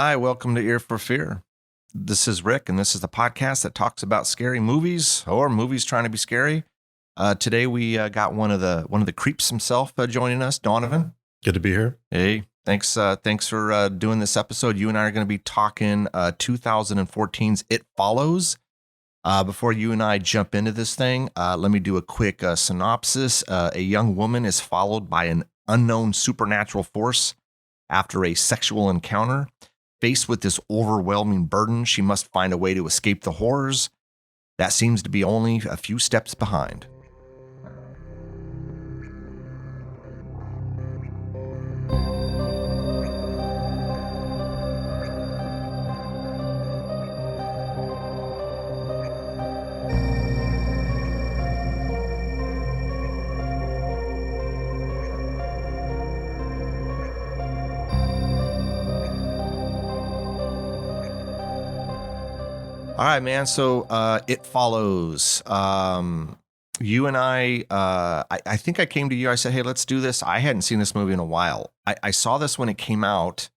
Hi, welcome to Ear for Fear. This is Rick, and this is the podcast that talks about scary movies or movies trying to be scary. Today we got one of the creeps himself joining us, Donovan. Good to be here. Hey, thanks for doing this episode. You and I are going to be talking 2014's It Follows. Before you and I jump into this thing, let me do a quick synopsis. A young woman is followed by an unknown supernatural force after a sexual encounter. Faced with this overwhelming burden, she must find a way to escape the horrors that seems to be only a few steps behind. All right, man. So It Follows. You and I think I came to you. I said, hey, let's do this. I hadn't seen this movie in a while. I saw this when it came out,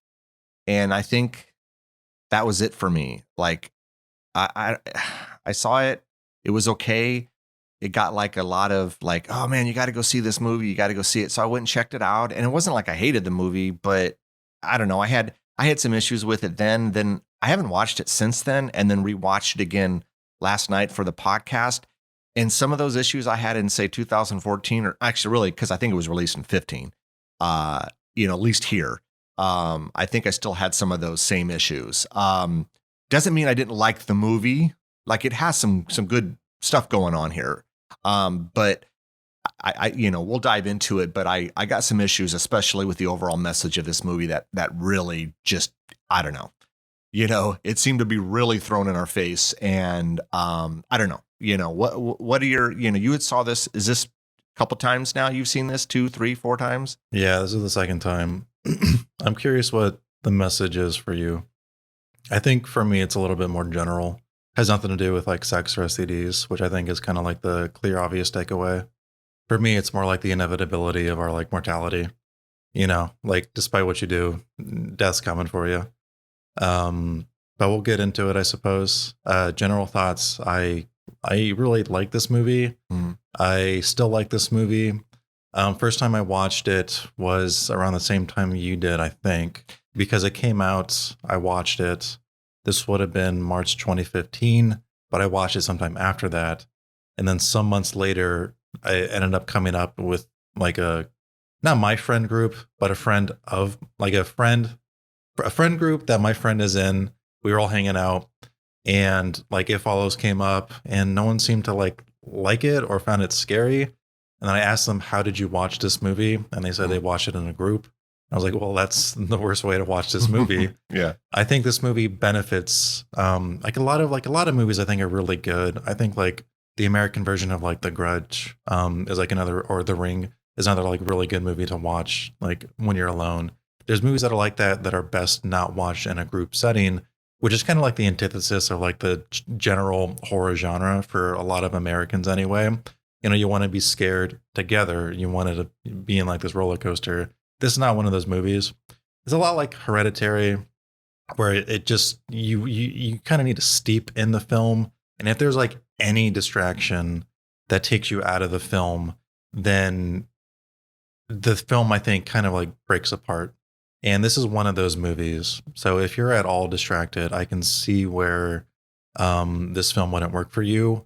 and I think that was it for me. Like, I saw it. It was okay. It got like a lot of like, oh man, you got to go see this movie. You got to go see it. So I went and checked it out, and it wasn't like I hated the movie, but I don't know. I had some issues with it then. Then I haven't watched it since then, and then rewatched it again last night for the podcast. And some of those issues I had in say 2014, or actually really, because I think it was released in 15, at least here. I think I still had some of those same issues. Doesn't mean I didn't like the movie. Like, it has some good stuff going on here. But I we'll dive into it, but I got some issues, especially with the overall message of this movie that really just, I don't know. It seemed to be really thrown in our face, and I don't know. What are your, you had saw this, is this a couple times now you've seen this, 2, 3, 4 times? Yeah, this is the second time. I'm curious what the message is for you. I think for me, it's a little bit more general. Has nothing to do with like sex or STDs, which I think is kind of like the clear, obvious takeaway. For me, it's more like the inevitability of our like mortality. Like despite what you do, death's coming for you. But we'll get into it, I suppose. General thoughts. I really like this movie. I still like this movie. First time I watched it was around the same time you did, I think, because it came out. I watched it. This would have been March 2015, but I watched it sometime after that. And then some months later, I ended up coming up with like not my friend group, but a friend group that my friend is in. We were all hanging out, and like It Follows came up, and no one seemed to like it or found it scary. And then I asked them, how did you watch this movie? And they said they watched it in a group. I was like, well, that's the worst way to watch this movie. Yeah. I think this movie benefits, like a lot of movies I think are really good. I think like the American version of like The Grudge is like or The Ring is another like really good movie to watch like when you're alone. There's movies that are like that are best not watched in a group setting, which is kind of like the antithesis of like the general horror genre for a lot of Americans anyway. You want to be scared together. You want it to be in like this roller coaster. This is not one of those movies. It's a lot like Hereditary, where it just, you kind of need to steep in the film. And if there's like any distraction that takes you out of the film, then the film, I think, kind of like breaks apart. And this is one of those movies. So if you're at all distracted, I can see where this film wouldn't work for you.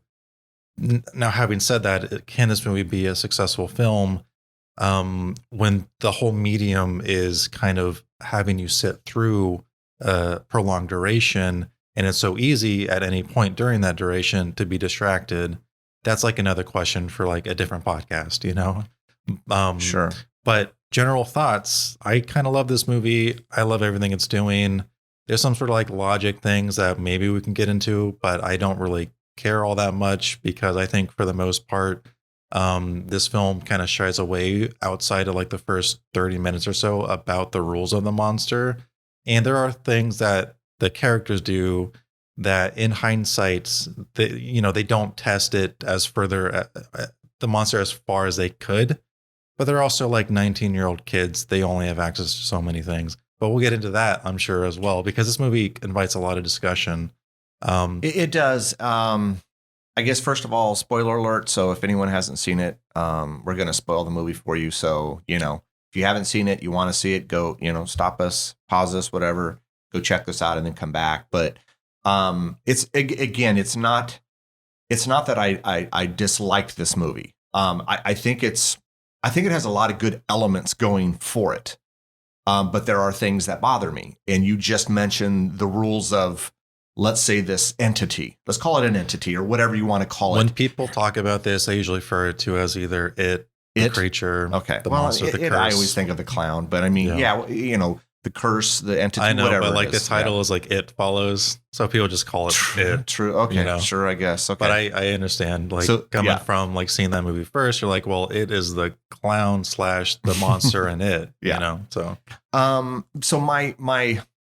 Now, having said that, can this movie be a successful film when the whole medium is kind of having you sit through a prolonged duration, and it's so easy at any point during that duration to be distracted? That's like another question for like a different podcast, Sure. But general thoughts, I kind of love this movie. I love everything it's doing. There's some sort of like logic things that maybe we can get into, but I don't really care all that much, because I think for the most part, this film kind of shies away outside of like the first 30 minutes or so about the rules of the monster. And there are things that the characters do that in hindsight, they don't test it as further the monster as far as they could. But they're also like 19-year-old kids. They only have access to so many things. but we'll get into that, I'm sure, as well, because this movie invites a lot of discussion. It does. I guess first of all, spoiler alert. So if anyone hasn't seen it, we're going to spoil the movie for you. So, if you haven't seen it, you want to see it, go, stop us, pause us, whatever, go check this out and then come back. But it's not that I disliked this movie. I think it has a lot of good elements going for it. But there are things that bother me. And you just mentioned the rules of, let's say, this entity. Let's call it an entity or whatever you want to call it. When people talk about this, I usually refer to as either the creature, the monster, the curse. I always think of the clown, but I mean, the curse, the entity, I know, whatever. But like the title is like It Follows, so people just call it It. True. Okay. Sure. I guess. Okay. But I understand, like, coming from like seeing that movie first, you're like, well, it is the clown / the monster and it. So. So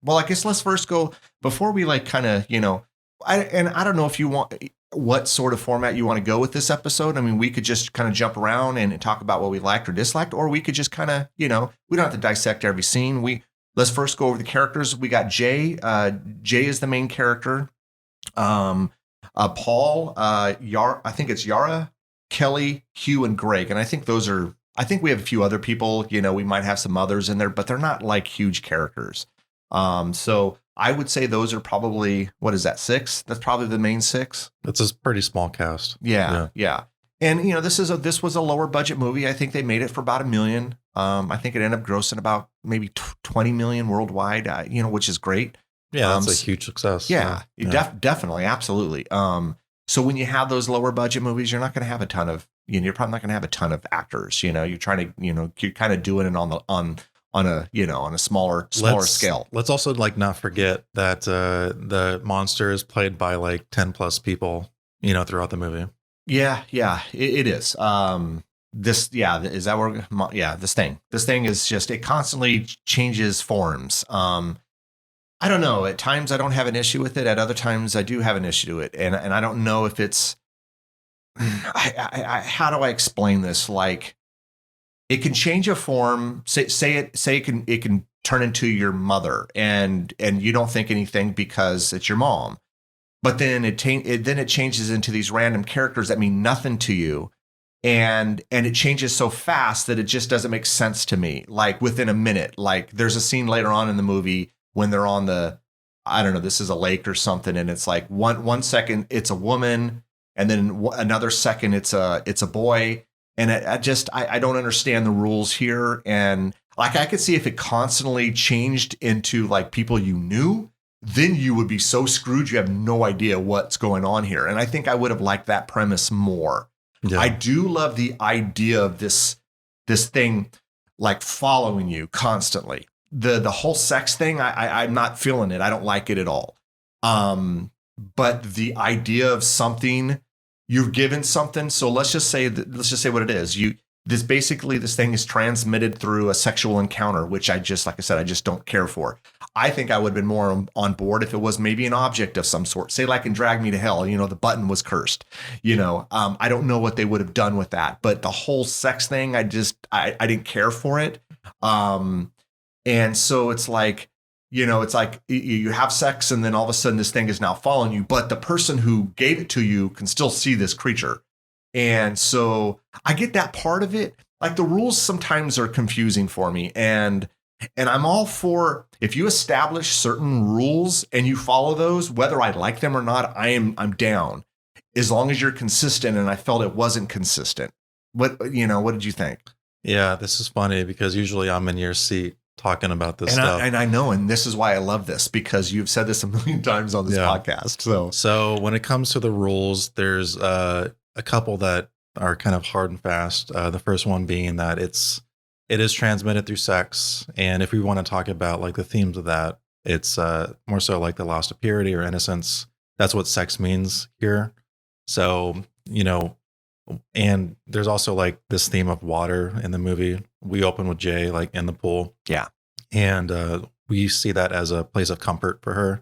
well, I guess let's first go before we like kind of I don't know if you want what sort of format you want to go with this episode. I mean, we could just kind of jump around and talk about what we liked or disliked, or we could just kind of we don't have to dissect every scene. Let's first go over the characters. We got Jay. Jay is the main character. Paul, I think it's Yara, Kelly, Hugh, and Greg. And I think I think we have a few other people. We might have some others in there, but they're not like huge characters. So I would say those are probably, what is that, 6? That's probably the main 6. It's a pretty small cast. Yeah. And this was a lower budget movie. I think they made it for about $1 million. I think it ended up grossing about maybe 20 million worldwide. Which is great. Yeah, that's a huge success. Yeah. Definitely, absolutely. So when you have those lower budget movies, you're not going to have a ton of, you're probably not going to have a ton of actors. You're trying to, you're kind of doing it on a smaller scale. Let's also like not forget that the monster is played by like 10 plus people, throughout the movie. Yeah, it is. This thing is just, it constantly changes forms. I don't know. At times I don't have an issue with it. At other times I do have an issue with it. And I don't know if it's, how do I explain this? Like, it can change a form. Say it can turn into your mother, and you don't think anything because it's your mom. But then it changes into these random characters that mean nothing to you, and it changes so fast that it just doesn't make sense to me. Like within a minute, like there's a scene later on in the movie when they're on this is a lake or something, and it's like one second it's a woman, and then another second it's a boy. And I don't understand the rules here. And like, I could see if it constantly changed into like people you knew, then you would be so screwed. You have no idea what's going on here. And I think I would have liked that premise more. Yeah. I do love the idea of this thing like following you constantly. The whole sex thing, I'm not feeling it. I don't like it at all. But the idea of something, you've given something. So let's just say what it is. This thing is transmitted through a sexual encounter, which like I said, I just don't care for. I think I would have been more on board if it was maybe an object of some sort. Say like in Drag Me to Hell, the button was cursed. I don't know what they would have done with that, but the whole sex thing, I didn't care for it. And so it's like, it's like you have sex and then all of a sudden this thing is now following you, but the person who gave it to you can still see this creature. And so I get that part of it. Like the rules sometimes are confusing for me. And I'm all for, if you establish certain rules and you follow those, whether I like them or not, I'm down, as long as you're consistent. And I felt it wasn't consistent. What did you think? Yeah, this is funny because usually I'm in your seat talking about this stuff. I know, and this is why I love this, because you've said this a million times on this podcast. So when it comes to the rules, there's a couple that are kind of hard and fast. The first one being that it is transmitted through sex, and if we want to talk about like the themes of that, it's more so like the loss of purity or innocence. That's what sex means here. So and there's also like this theme of water in the movie. We open with Jay like in the pool. Yeah. And we see that as a place of comfort for her.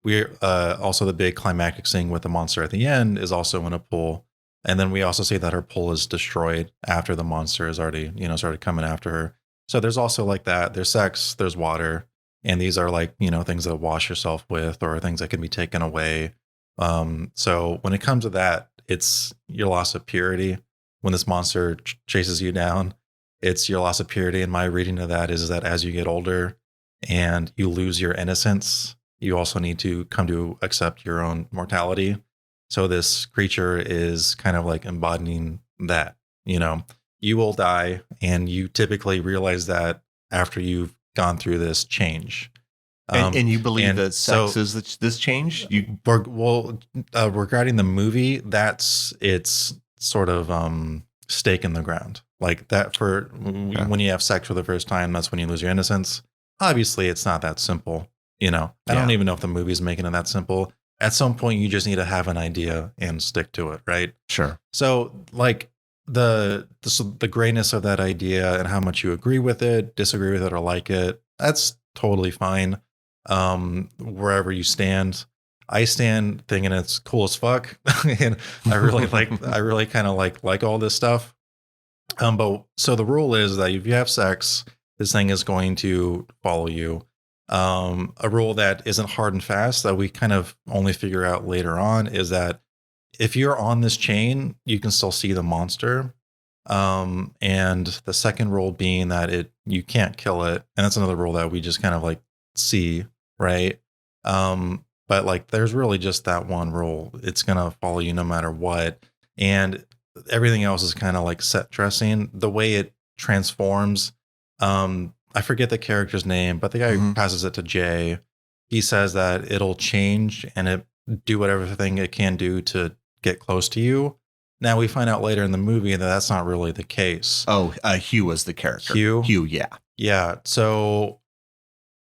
We also, the big climactic scene with the monster at the end is also in a pool. And then we also see that her pool is destroyed after the monster is already, started coming after her. So there's also like that. There's sex, there's water. And these are like, things that wash yourself with or things that can be taken away. So when it comes to that, it's your loss of purity. When this monster chases you down, it's your loss of purity. And my reading of that is that as you get older and you lose your innocence, you also need to come to accept your own mortality. So this creature is kind of like embodying that, you will die, and you typically realize that after you've gone through this change. And you believe that sex is this change? Regarding the movie, that's its sort of stake in the ground. Like that when you have sex for the first time, that's when you lose your innocence. Obviously, it's not that simple. I don't even know if the movie's making it that simple. At some point, you just need to have an idea and stick to it, right? Sure. So, like the grayness of that idea and how much you agree with it, disagree with it, or like it, that's totally fine. Wherever you stand, I stand thinking it's cool as fuck, and I really kind of like all this stuff. But so the rule is that if you have sex, this thing is going to follow you. A rule that isn't hard and fast that we kind of only figure out later on is that if you're on this chain, you can still see the monster. And the second rule being that you can't kill it. And that's another rule that we just kind of like see, right? But like there's really just that one rule. It's gonna follow you no matter what. And everything else is kind of like set dressing. The way it transforms, I forget the character's name, but the guy who passes it to Jay, he says that it'll change and it do whatever thing it can do to get close to you. Now we find out later in the movie that that's not really the case. Oh, Hugh was the character. Hugh, yeah. Yeah. So,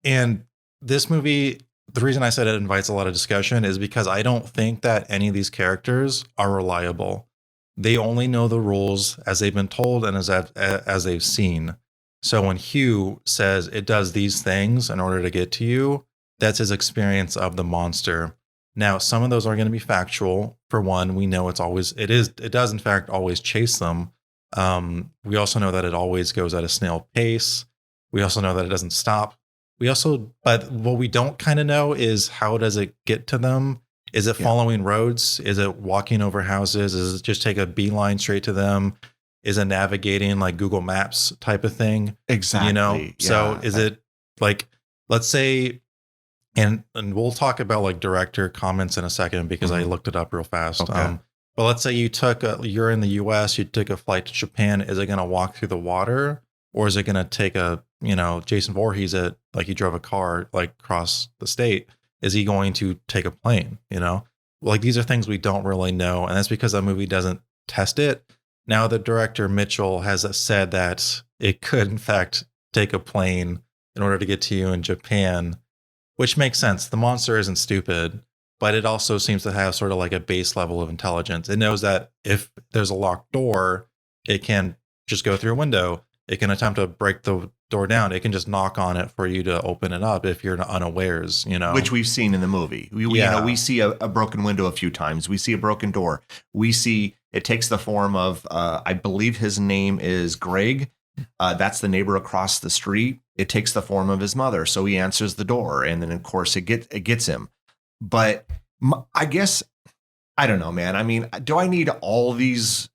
and this movie, the reason I said it invites a lot of discussion is because I don't think that any of these characters are reliable. They only know the rules as they've been told and as they've seen. So when Hugh says it does these things in order to get to you, that's his experience of the monster. Now, some of those are going to be factual. For one, we know it does in fact always chase them. We also know that it always goes at a snail pace. We also know that it doesn't stop. But what we don't kind of know is how does it get to them? Is it following roads? Is it walking over houses? Is it just take a beeline straight to them? Is it navigating like Google Maps type of thing? Exactly. Yeah. So is it like, let's say, and we'll talk about like director comments in a second because I looked it up real fast. Okay. But let's say you're in the US, you took a flight to Japan. Is it going to walk through the water, or is it going to take Jason Voorhees he drove a car like across the state? Is he going to take a plane? Like these are things we don't really know. And that's because that movie doesn't test it. Now the director Mitchell has said that it could in fact take a plane in order to get to you in Japan, which makes sense. The monster isn't stupid, but it also seems to have sort of like a base level of intelligence. It knows that if there's a locked door, it can just go through a window. It can attempt to break the door down. It can just knock on it for you to open it up if you're unawares, Which we've seen in the movie. We see a broken window a few times. We see a broken door. We see it takes the form of, I believe his name is Greg. That's the neighbor across the street. It takes the form of his mother. So he answers the door. And then, of course, it gets him. But I guess, I don't know, man. I mean, do I need all these?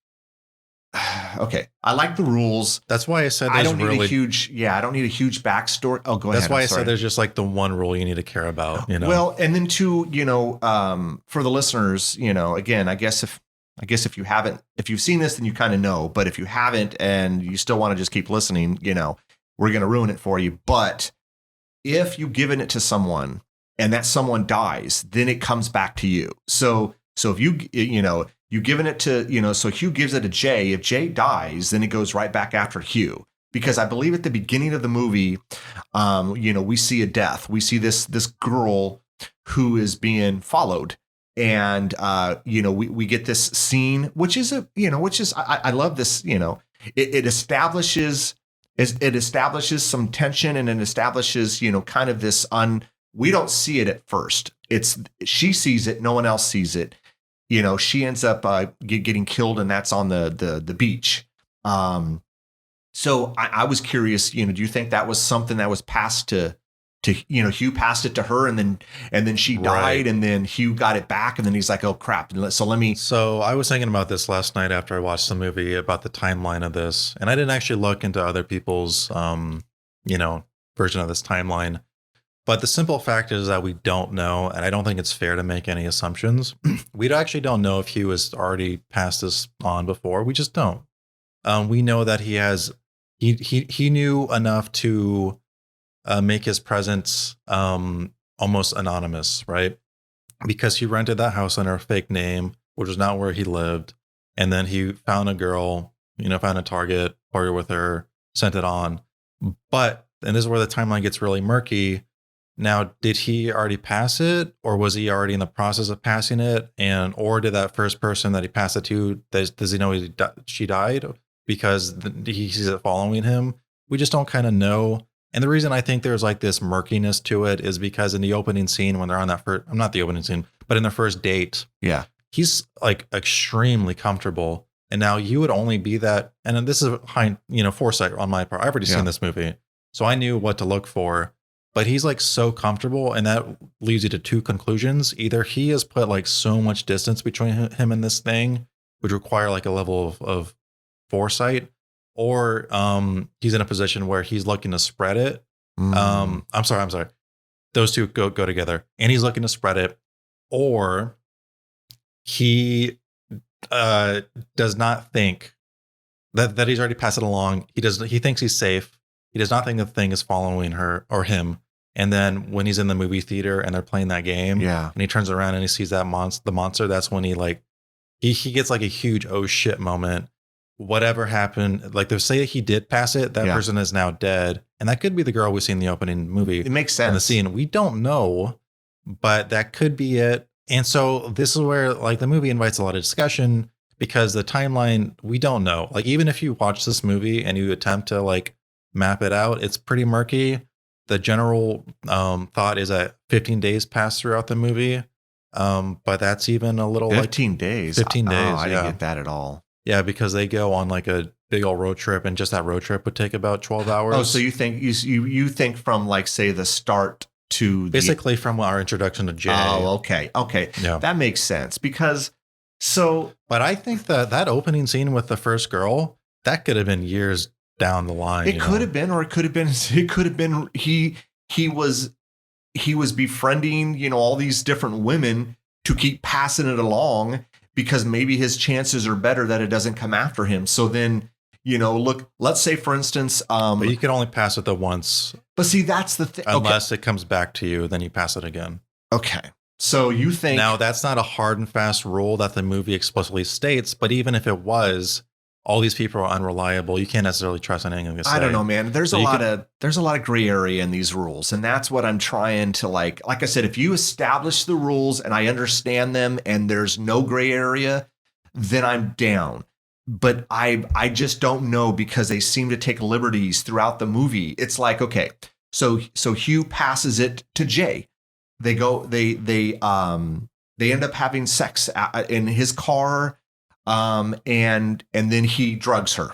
Okay, I like the rules. That's why I said I don't need a huge backstory. Oh, go ahead. That's why I said there's just like the one rule you need to care about. Well, and then two, for the listeners, again, I guess if you've seen this, then you kind of know. But if you haven't and you still want to just keep listening, we're going to ruin it for you. But if you've given it to someone and that someone dies, then it comes back to you. So if you've given it to, so Hugh gives it to Jay. If Jay dies, then it goes right back after Hugh. Because I believe at the beginning of the movie, we see a death. We see this girl who is being followed. And, we get this scene, which is I love this, it establishes some tension, and it establishes, kind of this we don't see it at first. She sees it. No one else sees it. She ends up getting killed, and that's on the beach. So I was curious, do you think that was something that was passed to Hugh passed it to her, and then she died, Right. and then Hugh got it back, and then he's like, oh crap. So let me. So I was thinking about this last night after I watched the movie about the timeline of this, and I didn't actually look into other people's, version of this timeline. But the simple fact is that we don't know, and I don't think it's fair to make any assumptions. We actually don't know if Hugh has already passed this on before. We just don't. We know that he knew enough to make his presence almost anonymous, right? Because he rented that house under a fake name, which was not where he lived. And then he found a girl, found a target, parted with her, sent it on. But, and this is where the timeline gets really murky. Now, did he already pass it, or was he already in the process of passing it? Or did that first person that he passed it to, does he know she died because he sees it following him? We just don't kind of know. And the reason I think there's like this murkiness to it is because in the opening scene, when they're on that first, not the opening scene, but in their first date, Yeah. he's like extremely comfortable. And now you would only be that. And this is foresight on my part. I've already seen this movie, so I knew what to look for. But he's like so comfortable, and that leads you to two conclusions. Either he has put like so much distance between him and this thing, which require like a level of foresight, or he's in a position where he's looking to spread it. I'm sorry. Those two go together, and he's looking to spread it, or he does not think that he's already passed it along. He thinks he's safe. He does not think the thing is following her or him. And then when he's in the movie theater and they're playing that game, and he turns around and he sees that the monster, that's when he gets like a huge oh shit moment. Whatever happened, like they say he did pass it, that person is now dead. And that could be the girl we see in the opening movie. It makes sense. In the scene. We don't know, but that could be it. And so this is where like the movie invites a lot of discussion, because the timeline, we don't know. Like even if you watch this movie and you attempt to like map it out, it's pretty murky. The general thought is that 15 days pass throughout the movie, but that's even a little 15 days. 15 days. I didn't get that at all. Yeah, because they go on like a big old road trip, and just that road trip would take about 12 hours. Oh, so you think from like say the start to basically from our introduction to Jay. Oh, okay. Yeah, that makes sense because But I think that opening scene with the first girl, that could have been years down the line. It could have been, or it could have been he was befriending, all these different women to keep passing it along, because maybe his chances are better that it doesn't come after him. So then, look, let's say for instance, but you can only pass it the once. But see, that's the thing. Unless it comes back to you, then you pass it again. Okay. So you think now that's not a hard and fast rule that the movie explicitly states, but even if it was, all these people are unreliable. You can't necessarily trust anything they say. I don't know, man. There's a lot of gray area in these rules, and that's what I'm trying to like I said, if you establish the rules and I understand them and there's no gray area, then I'm down. But I just don't know, because they seem to take liberties throughout the movie. It's like, okay, so Hugh passes it to Jay. They end up having sex in his car. And then he drugs her,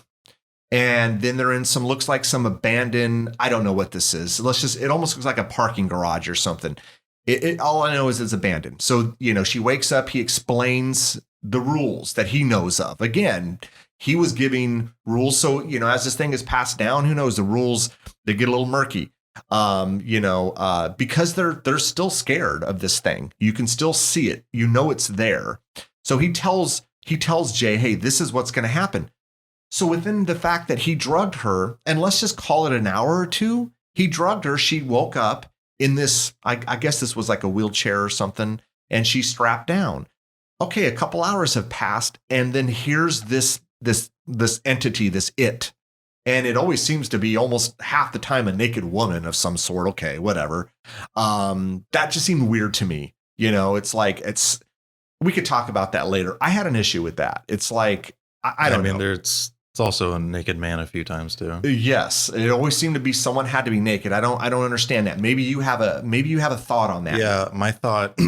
and then they're in looks like some abandoned, I don't know what this is. It almost looks like a parking garage or something. All I know is it's abandoned. So, she wakes up, he explains the rules that he knows of. Again, he was giving rules. So, as this thing is passed down, who knows, the rules, they get a little murky. Because they're still scared of this thing. You can still see it. It's there. So he tells Jay, hey, this is what's going to happen. So within the fact that he drugged her, and let's just call it an hour or two, he drugged her. She woke up in this, I guess this was like a wheelchair or something, and she's strapped down. Okay, a couple hours have passed, and then here's this entity, this it. And it always seems to be almost half the time a naked woman of some sort. Okay, whatever. That just seemed weird to me. It's like, we could talk about that later. I had an issue with that. It's like, I don't know. It's also a naked man a few times too. Yes. It always seemed to be someone had to be naked. I don't understand that. Maybe you have a thought on that. Yeah. My thought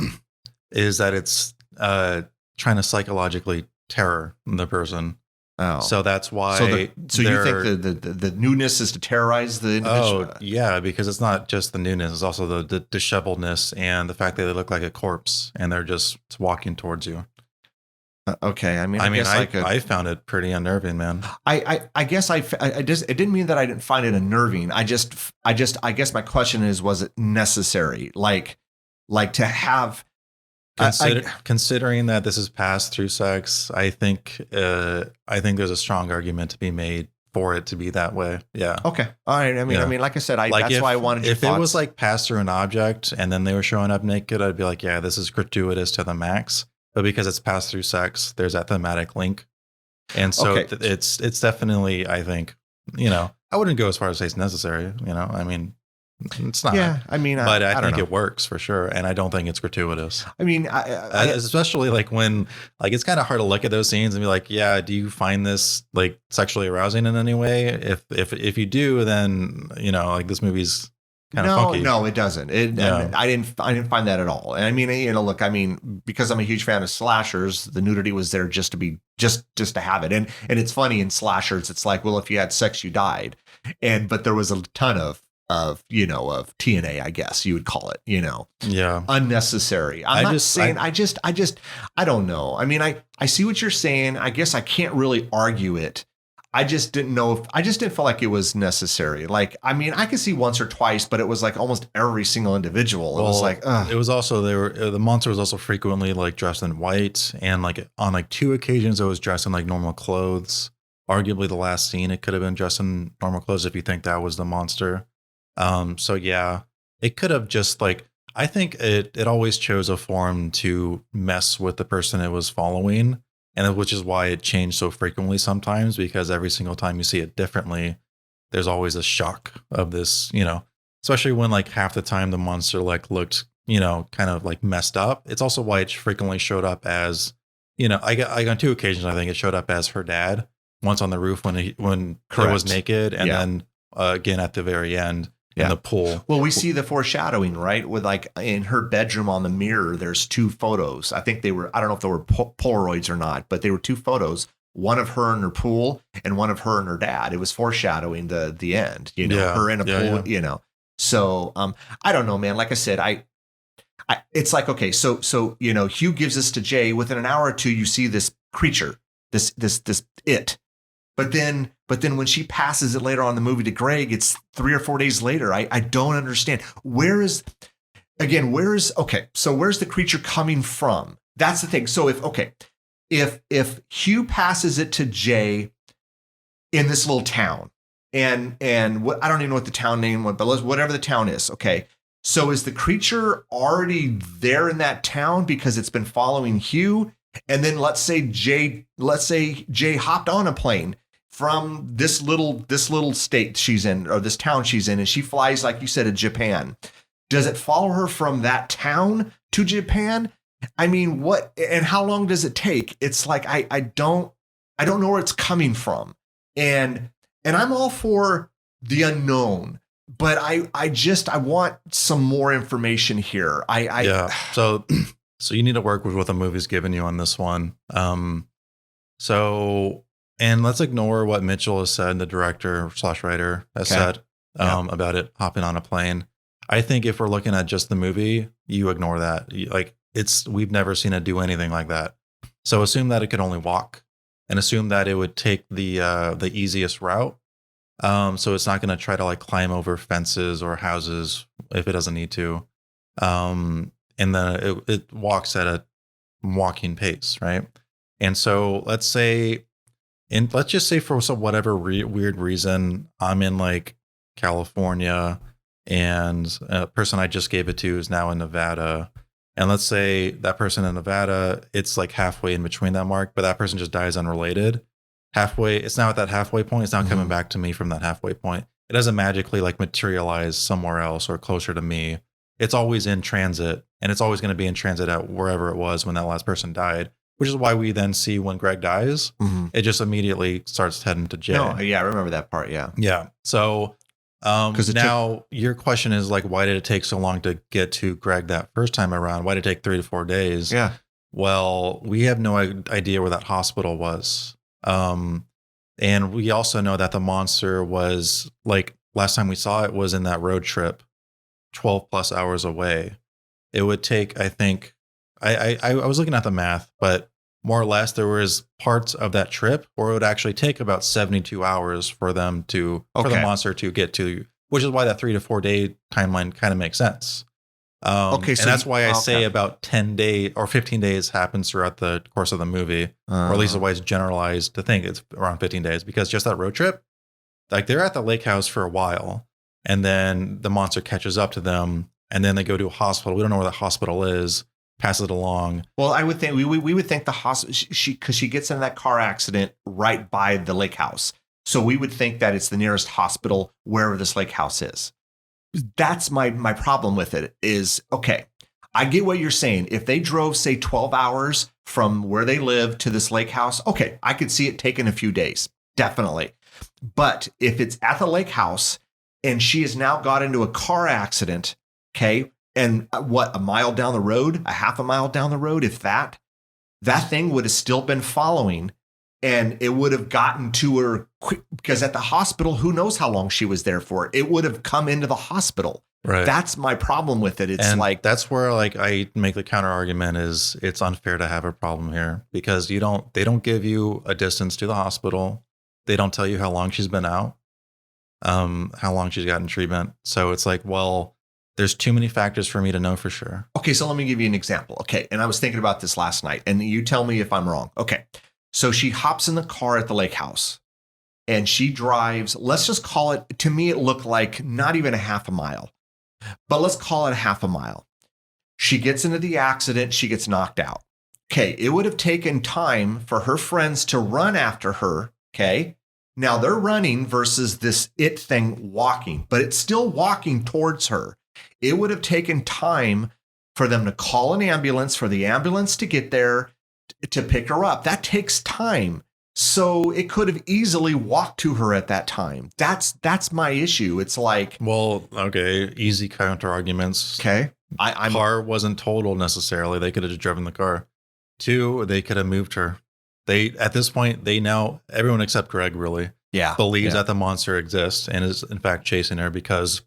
is that it's trying to psychologically terror the person. Oh, So that's why. so you think the newness is to terrorize the individual? Oh, yeah, because it's not just the newness; it's also the disheveledness and the fact that they look like a corpse and they're just walking towards you. Okay, I mean, I guess I found it pretty unnerving, man. I guess I just, it didn't mean that I didn't find it unnerving. I guess my question is, was it necessary? Like to have. Considering that this is passed through sex, I think there's a strong argument to be made for it to be that way. Yeah. Okay. All right. I mean, like I said, that's why I wanted. If it was like passed through an object and then they were showing up naked, I'd be like, yeah, this is gratuitous to the max. But because it's passed through sex, there's that thematic link, and so it's definitely, I think, I wouldn't go as far as say it's necessary. I mean. It's not. Yeah, I mean, but I think it works for sure, and I don't think it's gratuitous. I mean, especially like when, like, it's kind of hard to look at those scenes and be like, yeah, do you find this like sexually arousing in any way? If you do, then like this movie's kind of funky. No, it doesn't. I didn't find that at all. And I mean, look, I mean, because I'm a huge fan of slashers, the nudity was there just to be just to have it. And it's funny in slashers, it's like, well, if you had sex, you died, but there was a ton of TNA, I guess you would call it, yeah, unnecessary. I don't know. I mean, I see what you're saying. I guess I can't really argue it. I just didn't feel like it was necessary. Like, I mean, I could see once or twice, but it was like almost every single individual. It was like, it was also, the monster was also frequently like dressed in white, and like on like 2 occasions it was dressed in like normal clothes. Arguably the last scene, it could have been dressed in normal clothes if you think that was the monster. So yeah, it could have just like, I think it always chose a form to mess with the person it was following, and which is why it changed so frequently sometimes, because every single time you see it differently, there's always a shock of this, especially when like half the time the monster like looked, kind of like messed up. It's also why it frequently showed up as, I on 2 occasions, I think it showed up as her dad, once on the roof when it was naked, and then again at the very end. In the pool. Well, we see the foreshadowing, right? With like in her bedroom on the mirror, there's 2 photos. I think I don't know if they were Polaroids or not, but they were 2 photos. One of her in her pool and one of her and her dad. It was foreshadowing the end, her in a pool, So I don't know, man. Like I said, I it's like, okay, so Hugh gives this to Jay. Within an hour or 2, you see this creature, this it. But then when she passes it later on in the movie to Greg, it's 3 or 4 days later. I don't understand. Where's the creature coming from? That's the thing. So if Hugh passes it to Jay in this little town, and what, I don't even know what the town name was, but whatever the town is. Okay. So is the creature already there in that town because it's been following Hugh? And then let's say Jay hopped on a plane from this little state she's in, or this town she's in, and she flies, like you said, to Japan. Does it follow her from that town to Japan? I mean, what and how long does it take? It's like I don't know where it's coming from. And I'm all for the unknown, but I want some more information here. So you need to work with what the movie's given you on this one. And let's ignore what Mitchell has said, the director / writer has said about it hopping on a plane. I think if we're looking at just the movie, you ignore that. We've never seen it do anything like that. So assume that it could only walk, and assume that it would take the easiest route. So it's not going to try to like climb over fences or houses if it doesn't need to. And then it walks at a walking pace, right? And so let's just say for some whatever weird reason, I'm in like California, and a person I just gave it to is now in Nevada. And let's say that person in Nevada, it's like halfway in between that mark, but that person just dies unrelated. Halfway, it's now at that halfway point. It's not coming back to me from that halfway point. It doesn't magically like materialize somewhere else or closer to me. It's always in transit, and it's always going to be in transit at wherever it was when that last person died. Which is why we then see when Greg dies, it just immediately starts heading to Jay. No, yeah, I remember that part. Yeah. Yeah. So now your question is like, why did it take so long to get to Greg that first time around? Why did it take 3 to 4 days? Yeah. Well, we have no idea where that hospital was. And we also know that the monster was like last time we saw it was in that road trip 12 plus hours away. It would take, I think, I was looking at the math, but more or less there was parts of that trip where it would actually take about 72 hours for them to, for the Okay. monster to get to, which is why that 3 to 4 day timeline kind of makes sense. Okay, so and that's why I say okay. about 10 days or 15 days happens throughout the course of the movie, or at least the way it's generalized to think it's around 15 days, because just that road trip, like they're at the lake house for a while, and then the monster catches up to them, and then they go to a hospital. We don't know where the hospital is, pass it along. Well, I would think we would think the hospital, because she gets in that car accident right by the lake house. So we would think that it's the nearest hospital wherever this lake house is. That's my problem with it is, okay, I get what you're saying. If they drove, say, 12 hours from where they live to this lake house, okay, I could see it taking a few days. Definitely. But if it's at the lake house and she has now got into a car accident, okay, and what, a mile down the road, a half a mile down the road, if that thing would have still been following, and it would have gotten to her quick, because at the hospital, who knows how long she was there for? It would have come into the hospital. Right. That's my problem with it. It's and like, that's where like I make the counter argument is it's unfair to have a problem here, because they don't give you a distance to the hospital. They don't tell you how long she's been out, how long she's gotten treatment. So it's like, well, there's too many factors for me to know for sure. okay, so let me give you an example. Okay. And I was thinking about this last night, and you tell me if I'm wrong. Okay. So she hops in the car at the lake house and she drives, let's just call it, to me, it looked like not even a half a mile, but let's call it a half a mile. She gets into the accident. She gets knocked out. Okay. It would have taken time for her friends to run after her. Okay. Now they're running versus this it thing walking, but it's still walking towards her. It would have taken time for them to call an ambulance, for the ambulance to get there, to pick her up. That takes time. So it could have easily walked to her at that time. That's my issue. It's like, well, okay, easy counter arguments. okay, I'm car wasn't totaled necessarily. They could have just driven the car. 2, they could have moved her. They, at this point, they now, everyone except Greg really believes that the monster exists and is in fact chasing her because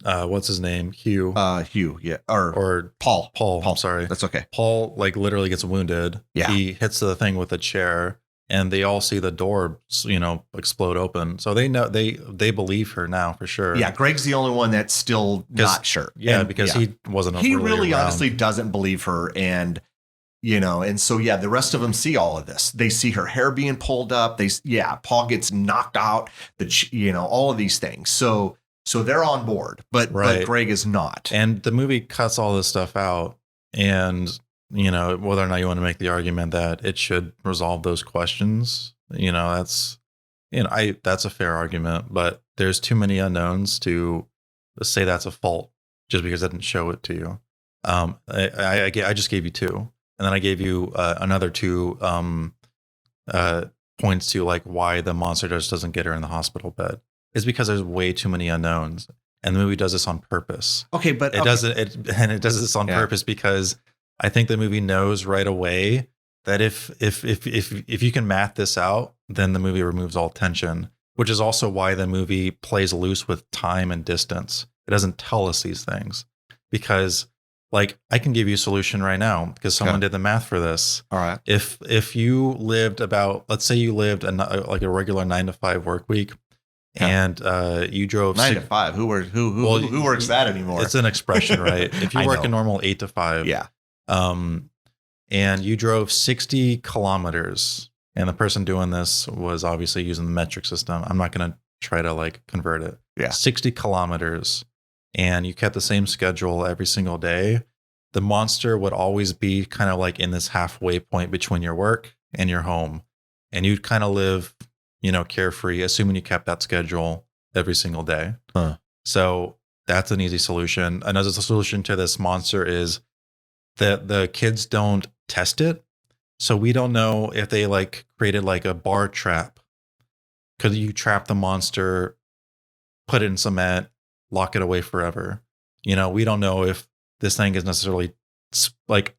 what's his name? Hugh. Hugh, yeah. Or Paul. I'm sorry. That's okay. Paul like literally gets wounded. Yeah. He hits the thing with a chair, and they all see the door, explode open. So they know, they believe her now for sure. Yeah. Greg's the only one that's still not sure. Yeah, because he wasn't. He really honestly doesn't believe her, and and so the rest of them see all of this. They see her hair being pulled up. Paul gets knocked out. All of these things. So they're on board, but Greg is not. And the movie cuts all this stuff out. And, whether or not you want to make the argument that it should resolve those questions, that's a fair argument, but there's too many unknowns to say that's a fault just because I didn't show it to you. I just gave you 2, and then I gave you another 2 points to like why the monster just doesn't get her in the hospital bed. Is because there's way too many unknowns, and the movie does this on purpose. Okay, but it does this on purpose because I think the movie knows right away that if you can math this out, then the movie removes all tension, which is also why the movie plays loose with time and distance. It doesn't tell us these things because, like, I can give you a solution right now because someone did the math for this. All right. If you lived let's say you lived like a regular 9 to 5 work week. And you drove 9 to 5. Who works that anymore? It's an expression, right? If you work a normal 8 to 5, and you drove 60 kilometers, and the person doing this was obviously using the metric system. I'm not going to try to like convert it. Yeah, 60 kilometers, and you kept the same schedule every single day. The monster would always be kind of like in this halfway point between your work and your home, and you'd kind of live, carefree, assuming you kept that schedule every single day. So that's an easy solution. Another solution to this monster is that the kids don't test it. So we don't know if they like created like a bar trap. Could you trap the monster, put it in cement, lock it away forever? We don't know if this thing is necessarily like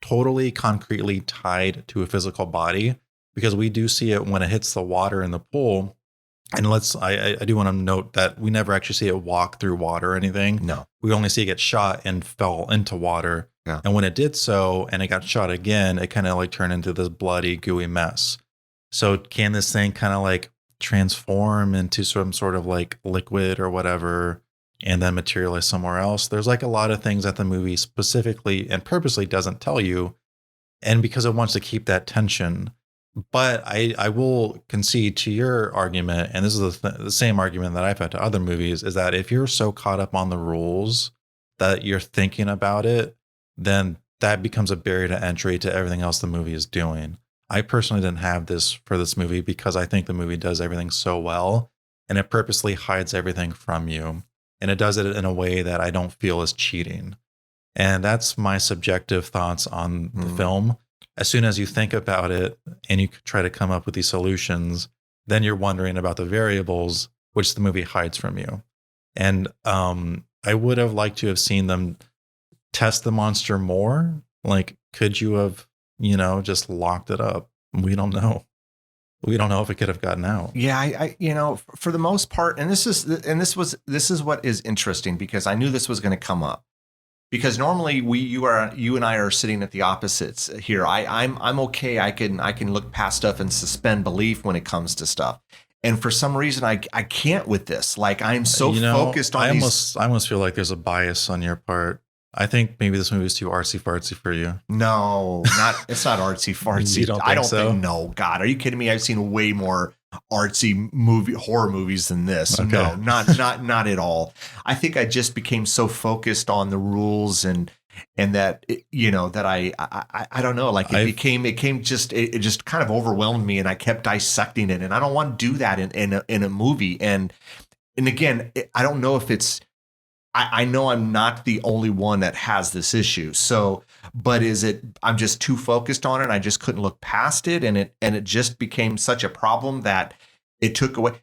totally concretely tied to a physical body, because we do see it when it hits the water in the pool. And I do want to note that we never actually see it walk through water or anything. No. We only see it get shot and fell into water. Yeah. And when it did so and it got shot again, it kind of like turned into this bloody, gooey mess. So can this thing kind of like transform into some sort of like liquid or whatever and then materialize somewhere else? There's like a lot of things that the movie specifically and purposely doesn't tell you. And because it wants to keep that tension. But I will concede to your argument, and this is the same argument that I've had to other movies, is that if you're so caught up on the rules that you're thinking about it, then that becomes a barrier to entry to everything else the movie is doing. I personally didn't have this for this movie because I think the movie does everything so well, and it purposely hides everything from you. And it does it in a way that I don't feel is cheating. And that's my subjective thoughts on the film. As soon as you think about it and you try to come up with these solutions, then you're wondering about the variables, which the movie hides from you. And I would have liked to have seen them test the monster more. Like, could you have, just locked it up? We don't know. We don't know if it could have gotten out. Yeah, I for the most part, and this is what is interesting, because I knew this was going to come up. Because normally you and I are sitting at the opposites here. I'm okay. I can look past stuff and suspend belief when it comes to stuff. And for some reason I can't with this. Like, I'm so focused on I almost feel like there's a bias on your part. I think maybe this movie is too artsy fartsy for you. No, it's not artsy fartsy. You don't think so? No, God, are you kidding me? I've seen way more artsy horror movies than this. Okay. No, not at all. I think I just became so focused on the rules and that that I don't know, like it just kind of overwhelmed me, and I kept dissecting it, and I don't want to do that in a movie. And again, I don't know if it's, I know I'm not the only one that has this issue. So, but is it, I'm just too focused on it. I just couldn't look past it. And it just became such a problem that it took away.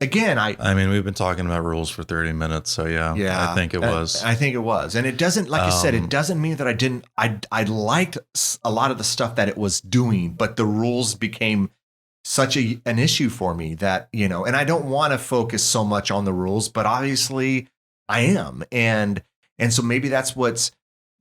Again, I mean, we've been talking about rules for 30 minutes. So yeah, I think it was. I think it was. And it doesn't, like you said, it doesn't mean that I liked a lot of the stuff that it was doing, but the rules became such an issue for me that, and I don't want to focus so much on the rules, but obviously I am. And so maybe that's what's,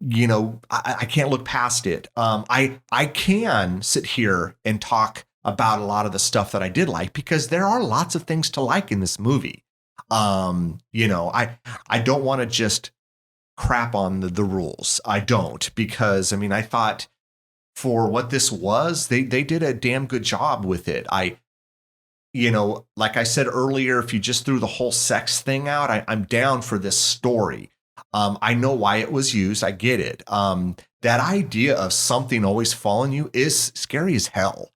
I can't look past it. I can sit here and talk about a lot of the stuff that I did like, because there are lots of things to like in this movie. I don't want to just crap on the rules. I don't, because I thought for what this was, they did a damn good job with it. Like I said earlier, if you just threw the whole sex thing out, I'm down for this story. I know why it was used. I get it. That idea of something always following you is scary as hell.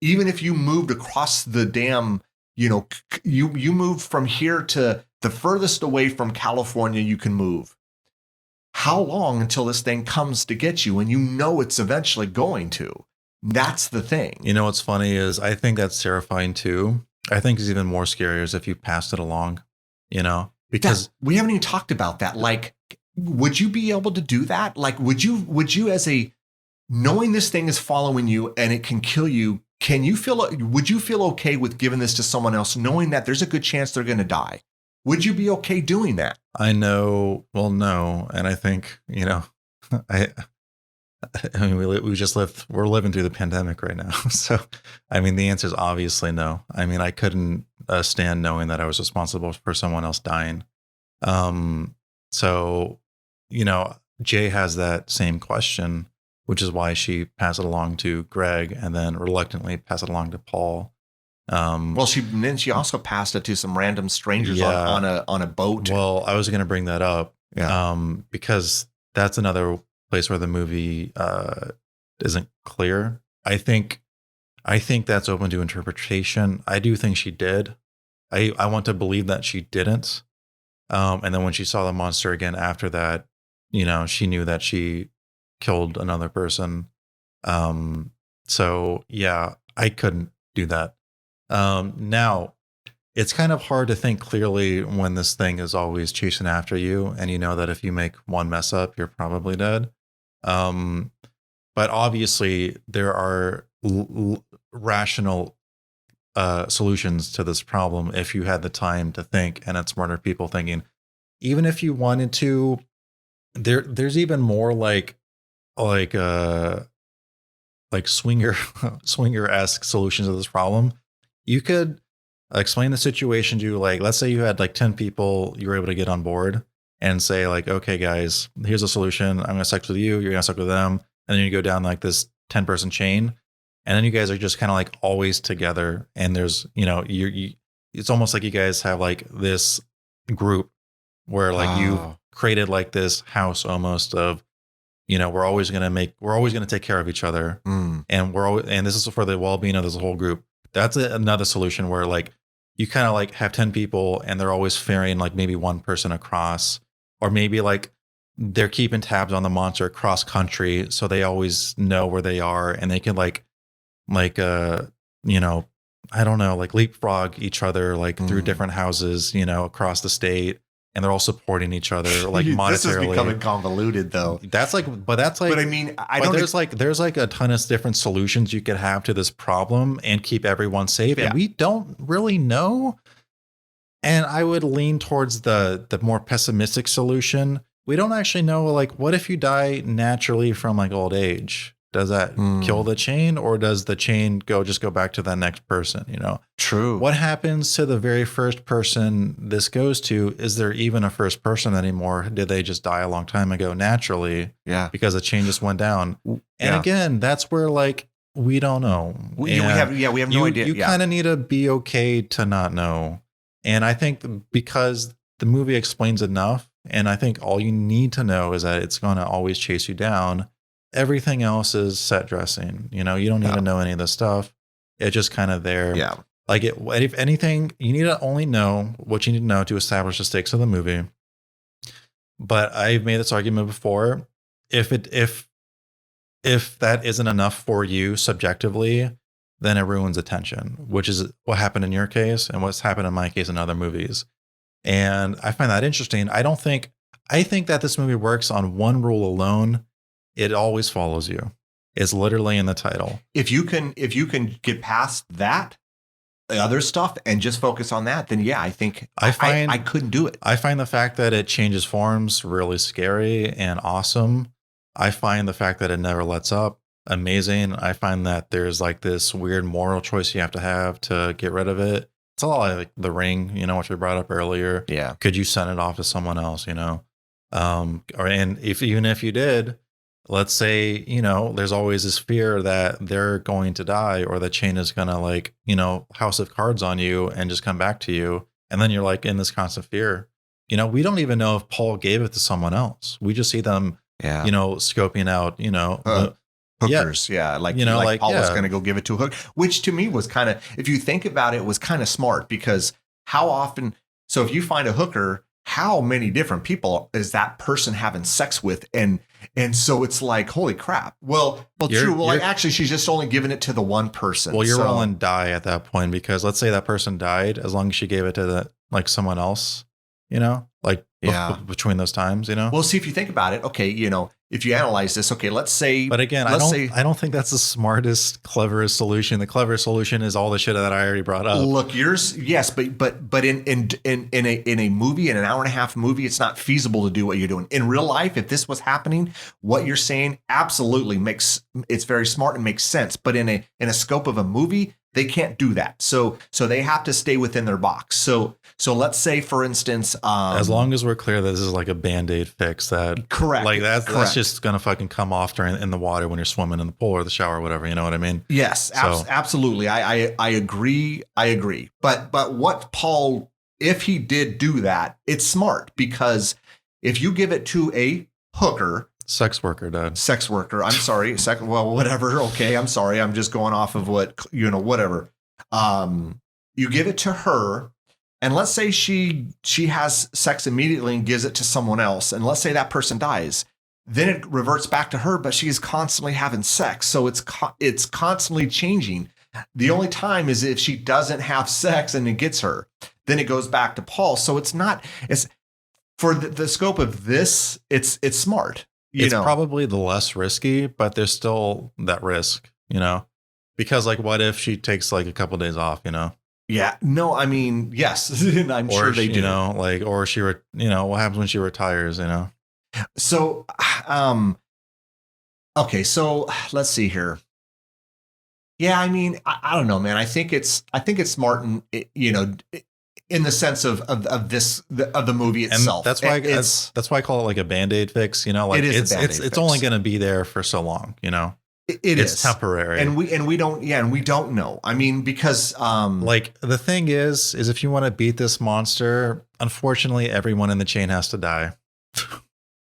Even if you moved across the damn, you moved from here to the furthest away from California you can move. How long until this thing comes to get you? And it's eventually going to. That's the thing. What's funny is I think that's terrifying too. I think it's even more scary is if you passed it along, because we haven't even talked about that. Like, would you be able to do that? Like, would you knowing this thing is following you and it can kill you? Would you feel okay with giving this to someone else, knowing that there's a good chance they're going to die? Would you be okay doing that? I know. Well, no. And I think, we're living through the pandemic right now. So, the answer is obviously no. I couldn't stand knowing that I was responsible for someone else dying. So, Jay has that same question, which is why she passed it along to Greg and then reluctantly passed it along to Paul. Well, she also passed it to some random strangers on a boat. Well, I was going to bring that up, because that's another place where the movie isn't clear. I think that's open to interpretation. I do think she did. I want to believe that she didn't. And then when she saw the monster again after that, she knew that she killed another person. So yeah, I couldn't do that. Now, it's kind of hard to think clearly when this thing is always chasing after you, and that if you make one mess up, you're probably dead. But obviously, there are rational solutions to this problem if you had the time to think and had smarter people thinking. Even if you wanted to, there's even more like swinger swinger-esque solutions to this problem. You could explain the situation to, like, let's say you had like 10 people you were able to get on board and say like, okay guys, here's a solution. I'm gonna sex with you, you're gonna sex with them, and then you go down like this 10-person chain, and then you guys are just kind of like always together, and there's, you it's almost like you guys have like this group where like you've created like this house almost of, we're always going to take care of each other. And and this is for the well-being of this whole group. That's another solution where like you kind of like have 10 people and they're always ferrying like maybe one person across, or maybe like they're keeping tabs on the monster across country. So they always know where they are, and they can I don't know, like leapfrog each other, like through different houses, across the state. And they're all supporting each other, like monetarily. This is becoming convoluted, though. But I mean, there's like a ton of different solutions you could have to this problem and keep everyone safe. Yeah. And we don't really know. And I would lean towards the more pessimistic solution. We don't actually know, like, what if you die naturally from like old age? Does that kill the chain, or does the chain go back to that next person? True. What happens to the very first person this goes to? Is there even a first person anymore? Did they just die a long time ago naturally? Yeah. Because the chain just went down. And again, that's where like we don't know. We have no idea. You kind of need to be okay to not know. And I think because the movie explains enough, and I think all you need to know is that it's going to always chase you down. Everything else is set dressing. You don't need to know any of this stuff. It's just kind of there. Yeah. Like if anything, you need to only know what you need to know to establish the stakes of the movie. But I've made this argument before. If that isn't enough for you subjectively, then it ruins attention, which is what happened in your case and what's happened in my case in other movies. And I find that interesting. I think that this movie works on one rule alone. It always follows you. It's literally in the title. If you can get past that, the other stuff, and just focus on that, then yeah, I think I couldn't do it. I find the fact that it changes forms really scary and awesome. I find the fact that it never lets up amazing. I find that there's like this weird moral choice you have to get rid of it. It's a lot like The Ring, which we brought up earlier. Yeah. Could you send it off to someone else, and even if you did, let's say, there's always this fear that they're going to die, or the chain is going to house of cards on you and just come back to you. And then you're like in this constant fear. We don't even know if Paul gave it to someone else. We just see them, scoping out, hookers. Yeah. Like Paul was going to go give it to a hook, which to me was kind of, if you think about it, was kind of smart, because how often, so if you find a hooker, how many different people is that person having sex with? And so it's like, holy crap. Well, true. Well, actually, she's just only giving it to the one person. Well, you're rolling die at that point, because let's say that person died, as long as she gave it to someone else, between those times, Well, see, if you think about it, okay, if you analyze this, okay, let's say. But again, I don't think that's the smartest, cleverest solution. The clever solution is all the shit that I already brought up. Look, yours, yes, but in a movie, in an hour and a half movie, it's not feasible to do what you're doing. In real life, if this was happening, what you're saying absolutely it's very smart and makes sense. But in a scope of a movie, they can't do that. So they have to stay within their box. So let's say, for instance, as long as we're clear that this is like a Band-Aid fix, that correct, like that's just gonna fucking come off in the water when you're swimming in the pool or the shower or whatever. You know what I mean? Yes, absolutely. I agree. But what Paul, if he did do that, it's smart, because if you give it to a hooker. Sex worker, Dad. Sex worker. I'm sorry. Well, whatever. Okay. I'm sorry. I'm just going off of what, whatever. You give it to her, and let's say she has sex immediately and gives it to someone else. And let's say that person dies. Then it reverts back to her, but she's constantly having sex. So it's constantly changing. The only time is if she doesn't have sex and it gets her, then it goes back to Paul. So it's for the scope of this, it's smart. It's probably the less risky, but there's still that risk, Because like, what if she takes like a couple days off, you know? Yeah. No, I mean, yes. I'm Or sure they she, do. you know, like, or she, you know, what happens when she retires, you know? So, okay. So let's see here. Yeah, I mean, I don't know, man. I think it's smart, and you know, in the sense of this of the movie And itself. that's why I call it like a Band-Aid fix, you know, like it is a it's Band-Aid it's fix. only going to be there for so long, you know. It It's is, temporary. and we don't, yeah, and we don't know. I mean, because like the thing is if you want to beat this monster, unfortunately, everyone in the chain has to die.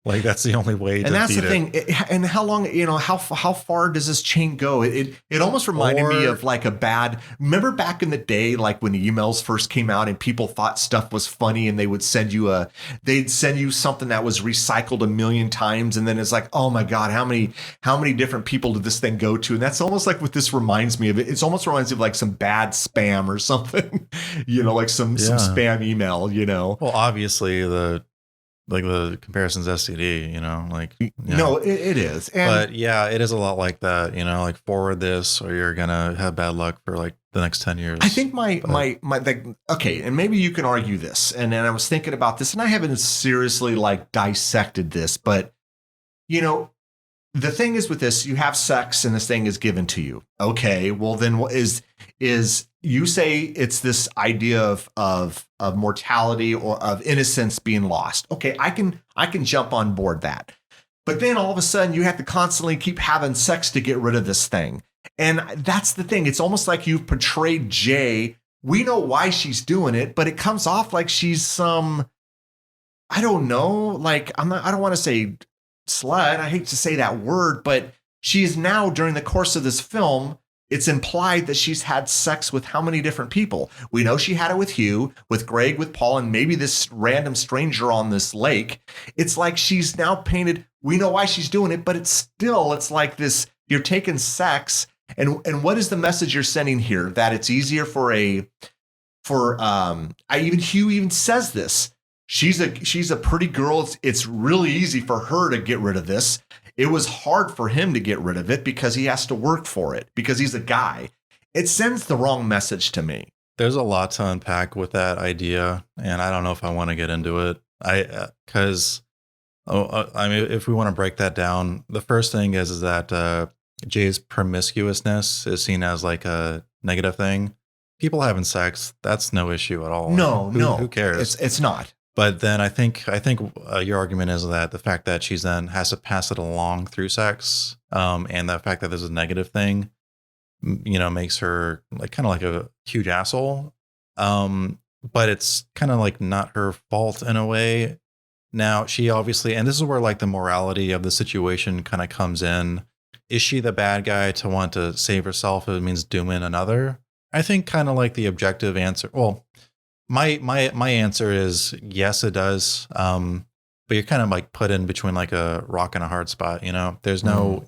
Like that's the only way to and that's beat the thing. And how long, you know, how far does this chain go? It almost reminded me of like a bad. Remember back in the day, like when the emails first came out and people thought stuff was funny, and they'd send you something that was recycled a million times, and then it's like, oh my god, how many different people did this thing go to? And that's almost like what this reminds me of. It almost reminds me of like some bad spam or something, you know, like some spam email, you know. Well, obviously the comparison's STD, you know, like, yeah. No, it is. But yeah, it is a lot like that, you know, like forward this or you're going to have bad luck for like the next 10 years. I think okay. And maybe you can argue this. And then I was thinking about this, and I haven't seriously like dissected this, but you know, the thing is with this, you have sex and this thing is given to you. Okay. Well, then what is you say it's this idea of mortality or of innocence being lost. Okay. I can jump on board that. But then all of a sudden you have to constantly keep having sex to get rid of this thing. And that's the thing. It's almost like you've portrayed Jay. We know why she's doing it, but it comes off like she's some, I don't know, like I don't want to say slut. I hate to say that word, but she's now, during the course of this film, it's implied that she's had sex with how many different people? We know she had it with Hugh, with Greg, with Paul, and maybe this random stranger on this lake. It's like she's now painted. We know why she's doing it, but it's like this. You're taking sex, and what is the message you're sending here? That it's easier Hugh even says this. She's a pretty girl. It's really easy for her to get rid of this. It was hard for him to get rid of it because he has to work for it, because he's a guy. It sends the wrong message to me. There's a lot to unpack with that idea, and I don't know if I want to get into it. I mean, if we want to break that down, the first thing is that Jay's promiscuousness is seen as like a negative thing. People having sex, that's no issue at all. No, who cares? It's not. But then I think your argument is that the fact that she's then has to pass it along through sex, and the fact that there's a negative thing, you know, makes her like kind of like a huge asshole. But it's kind of like not her fault in a way. Now she obviously, and this is where like the morality of the situation kind of comes in. Is she the bad guy to want to save herself if it means dooming another? I think kind of like the objective answer. Well, my answer is yes, it does. But you're kind of like put in between like a rock and a hard spot. You know, there's no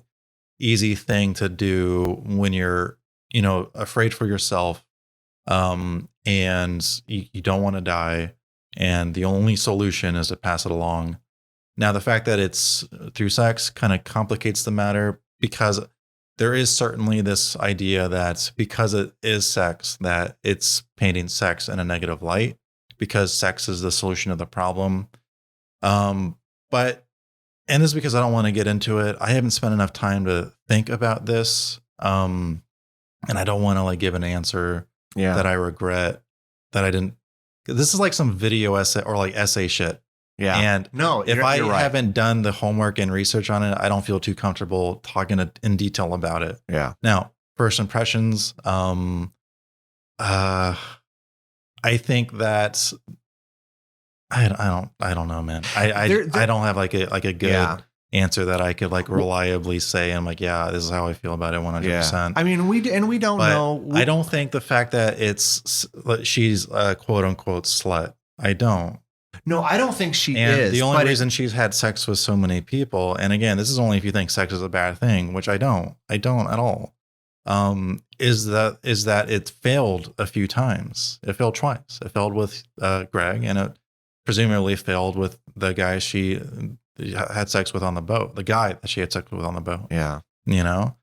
easy thing to do when you're, you know, afraid for yourself, and you don't want to die, and the only solution is to pass it along. Now, the fact that it's through sex kind of complicates the matter, because there is certainly this idea that because it is sex, that it's painting sex in a negative light, because sex is the solution of the problem. But, and this is because I don't want to get into it. I haven't spent enough time to think about this. And I don't want to like give an answer that I regret that I didn't. This is like some video essay or like essay shit. Yeah. And no, if I haven't done the homework and research on it, I don't feel too comfortable talking in detail about it. Yeah. Now, first impressions. I think that I don't know, man. I don't have like a good answer that I could like reliably say. I'm like, yeah, this is how I feel about it 100%. Yeah. I mean, we don't know. I don't think the fact that she's a quote unquote slut. I don't. No, I don't think she and is. The only reason she's had sex with so many people, and again, this is only if you think sex is a bad thing, which I don't at all, is that it failed a few times. It failed twice. It failed with Greg, and it presumably failed with the guy she had sex with on the boat, the guy that she had sex with on the boat. Yeah. You know?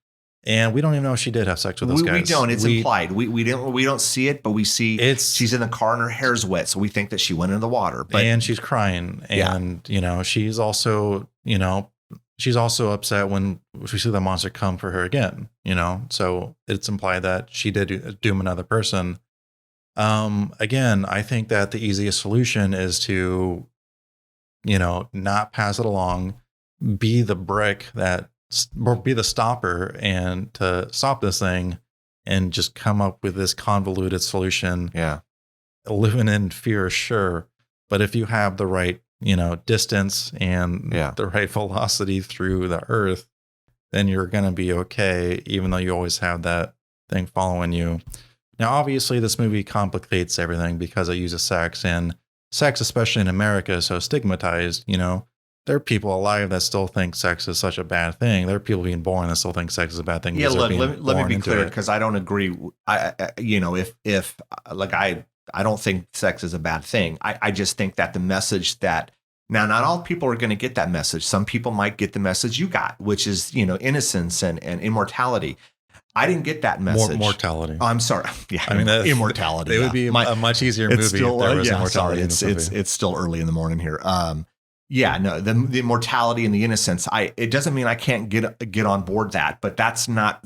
And we don't even know if she did have sex with those guys. We don't. It's implied. We don't see it, but we see she's in the car and her hair's wet, so we think that she went into the water. But and she's crying, and she's also upset when we see the monster come for her again. So it's implied that she did doom another person. Again, I think that the easiest solution is to, not pass it along, be the brick or be the stopper and to stop this thing and just come up with this convoluted solution. Yeah. Living in fear, sure. But if you have the right, distance and the right velocity through the earth, then you're going to be okay, even though you always have that thing following you. Now, obviously, this movie complicates everything because it uses sex, and sex, especially in America, is so stigmatized. There are people alive that still think sex is such a bad thing. There are people being born that still think sex is a bad thing. Yeah, let me be clear, because I don't agree. If I don't think sex is a bad thing. I just think that the message that now, not all people are going to get that message. Some people might get the message you got, which is, innocence and immortality. I didn't get that message. Mortality. Oh, I'm sorry. Yeah, I mean, immortality. It would be a much easier movie if there was immortality. It's still early in the morning here. The immortality and the innocence. It doesn't mean I can't get on board that, but that's not.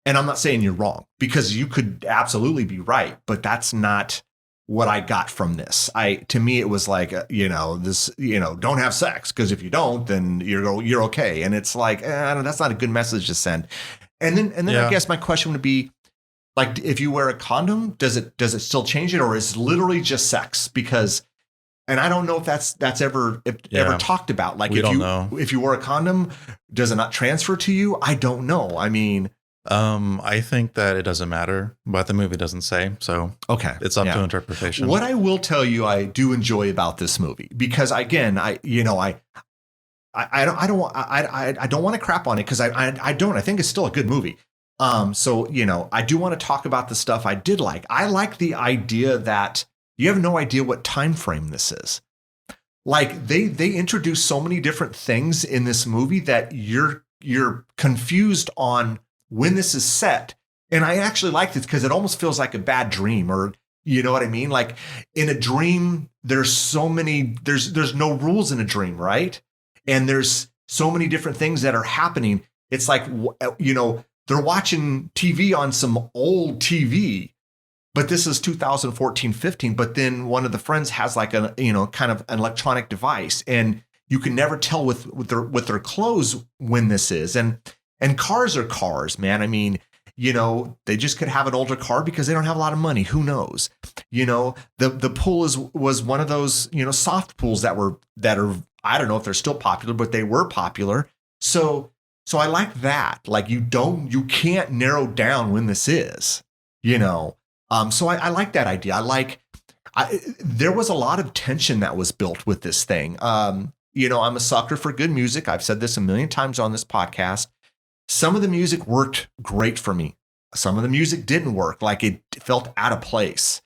And I'm not saying you're wrong, because you could absolutely be right, but that's not what I got from this. To me, it was like, don't have sex, because if you don't, then you're okay. And it's like, that's not a good message to send. And then I guess my question would be, like, if you wear a condom, does it still change it, or is it literally just sex? Because, and I don't know if that's ever talked about. Like, if you wear a condom, does it not transfer to you? I don't know. I mean, I think that it doesn't matter, but the movie doesn't say. So okay, it's up to interpretation. What I will tell you, I do enjoy about this movie, because again, I don't want to crap on it, because I don't. I think it's still a good movie. So I do want to talk about the stuff I did like. I like the idea that you have no idea what time frame this is. Like, they introduce so many different things in this movie that you're confused on when this is set. And I actually like this, because it almost feels like a bad dream, or you know what I mean? Like, in a dream, there's so many, there's no rules in a dream, right? And there's so many different things that are happening. It's like, they're watching TV on some old TV, but this is 2014, 15. But then one of the friends has like a, kind of an electronic device, and you can never tell with their clothes when this is. And cars are cars, man. I mean, they just could have an older car because they don't have a lot of money. Who knows? The pool was one of those, soft pools that are, I don't know if they're still popular, but they were popular. So I like that. Like, you can't narrow down when this is, so I like that idea. There was a lot of tension that was built with this thing. I'm a sucker for good music. I've said this a million times on this podcast. Some of the music worked great for me. Some of the music didn't work. Like, it felt out of place.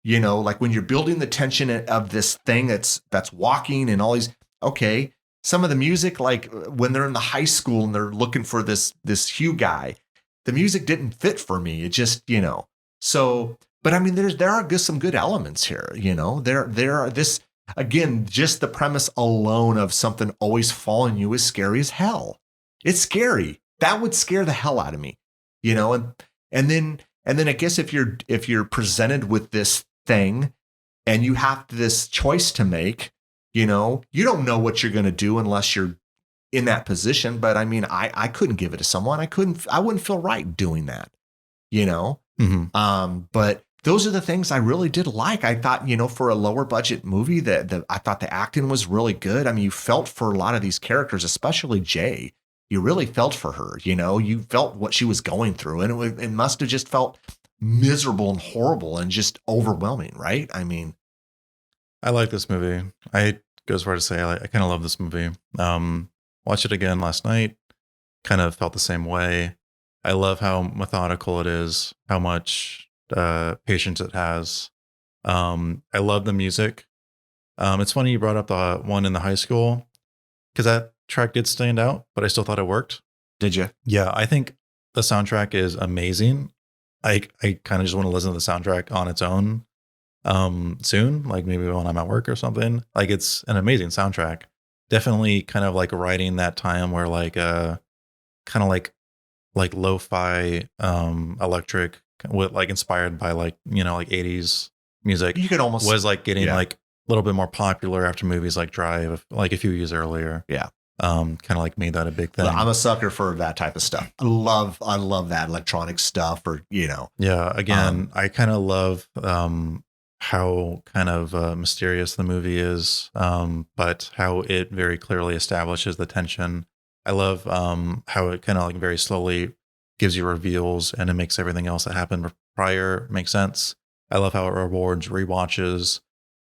Like when you're building the tension of this thing that's walking and all these, okay. Some of the music, like when they're in the high school and they're looking for this Hugh guy, the music didn't fit for me. It just, so, but I mean, there are some good elements here, there are this, again, just the premise alone of something always following you is scary as hell. It's scary. That would scare the hell out of me, and then I guess if you're presented with this thing and you have this choice to make, you don't know what you're going to do unless you're in that position. But I mean, I couldn't give it to someone. I wouldn't feel right doing that, Mm-hmm. But those are the things I really did like. I thought, for a lower budget movie, I thought the acting was really good. I mean, you felt for a lot of these characters, especially Jay. You really felt for her, you felt what she was going through, and it must have just felt miserable and horrible and just overwhelming, right? I mean, I like this movie. I go as far to say I kind of love this movie. Watched it again last night. Kind of felt the same way. I love how methodical it is, how much patience it has. I love the music. It's funny you brought up the one in the high school, because that track did stand out, but I still thought it worked. Did you? Yeah, I think the soundtrack is amazing. I kind of just want to listen to the soundtrack on its own soon, like maybe when I'm at work or something. Like it's an amazing soundtrack. Definitely kind of like writing that time where like kind of like lo-fi electric with like inspired by like, you know, like 80s music You could almost was like getting like a little bit more popular after movies like Drive like a few years earlier. Yeah. Kind of like made that a big thing. I'm a sucker for that type of stuff. I love that electronic stuff, or, you know. Yeah. Again, I kind of love how kind of mysterious the movie is, but how it very clearly establishes the tension. I love how it kind of like very slowly gives you reveals and it makes everything else that happened prior make sense. I love how it rewards rewatches.